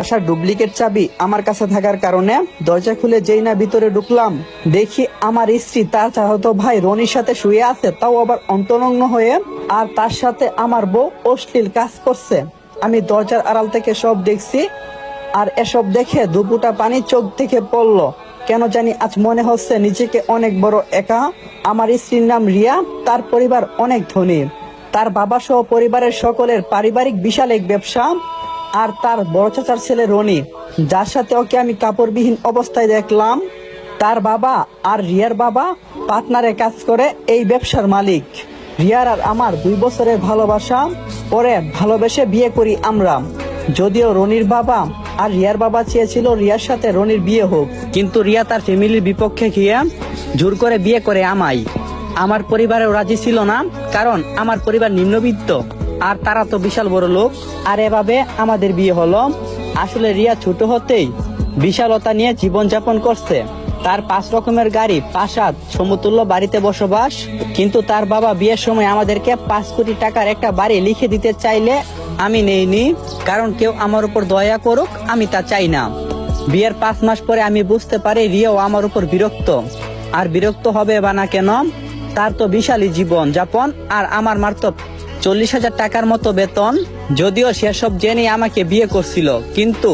বাসার ডুপ্লিকেট চাবি আমার কাছে থাকার কারণে দরজা খুলে যেই না ভিতরে ঢুকলাম, দেখি আমার স্ত্রী তার চাচাতো ভাই রনির সাথে শুয়ে আছে, তাও আবার অন্তরঙ্গ হয়ে। আর তার সাথে আমার বউ অশ্লীল কাজ করছে। আমি দরজার আড়াল থেকে সব দেখছি, আর এসব দেখে দুপুটা পানি চোখ থেকে পড়লো। কেন জানি আজ মনে হচ্ছে নিজেকে অনেক বড় একা। আমার স্ত্রীর নাম রিয়া, তার পরিবার অনেক ধনী। তার বাবা সহ পরিবারের সকলের পারিবারিক বিশাল এক ব্যবসা। আর তার বড় চাচার ছেলে রনি, যার সাথে ওকে আমি কাপড়বিহীন অবস্থায় দেখলাম, তার বাবা আর রিয়ার বাবা পার্টনারে কাজ করে এই ব্যবসার মালিক। রিয়ার আর আমার 2 বছরের ভালোবাসা, পরে ভালোবেসে বিয়ে করি আমরা। যদিও রনির বাবা আর রিয়ার বাবা চেয়েছিল রিয়ার সাথে রনির বিয়ে হোক, কিন্তু রিয়া তার ফ্যামিলির বিপক্ষে গিয়ে জোর করে বিয়ে করে আমায়। আমার পরিবারেও রাজি ছিল না, কারণ আমার পরিবার নিম্নবিত্ত আর তারা তো বিশাল বড় লোক। আর এভাবে আমাদের বিয়ে হলো। আসলে রিয়া ছোট হতেই বিশালতা নিয়ে জীবনযাপন করছে। তার 5 রকমের গাড়ি, প্রাসাদ, সমতুল্য বাড়িতে বসবাস। কিন্তু তার বাবা বিয়ের সময় আমাদেরকে 5 কোটি টাকার একটা বাড়ি লিখে দিতে চাইলে আমি নেইনি, কারণ কেউ আমার উপর দয়া করুক আমি তা চাই না। বিয়ের 5 মাস পরে আমি বুঝতে পারি রিয়াও আমার উপর বিরক্ত। আর বিরক্ত হবে বা না কেন, তার তো বিশালই জীবন যাপন, আর আমার মাত্র 40,000 টাকার মতো বেতন। যদিও সেসব জেনে আমাকে বিয়ে করছিল, কিন্তু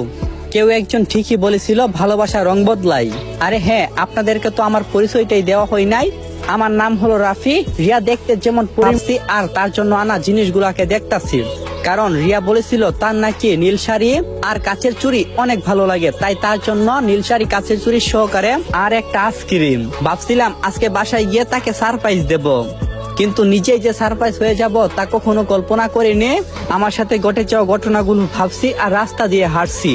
কেউ একজন ঠিকই বলেছিল ভালোবাসা রং বদলাই। আরে হ্যাঁ, আপনাদেরকে তো আমার পরিচয়টাই দেওয়া হয় নাই। আমার নাম হলো রাফি। রিয়া দেখতে যেমন পরিস্থিতি আর তার জন্য আনা জিনিসগুলাকে দেখতাছি, কারণ রিয়া বলেছিল তার নাকি নীল শাড়ি আর কাচের চুড়ি অনেক ভালো লাগে, তাই তার জন্য নীল শাড়ি, কাচের চুড়ি সহকারে আর একটা আইসক্রিম। ভাবছিলাম আজকে বাসায় গিয়ে তাকে সারপ্রাইজ দেব, কিন্তু নিজেই যে সারপ্রাইজ হয়ে যাব তা কখনো কল্পনা করিনি। আমার সাথে ঘটে যাওয়া ঘটনাগুলো ভাবছি আর রাস্তা দিয়ে হাঁটছি।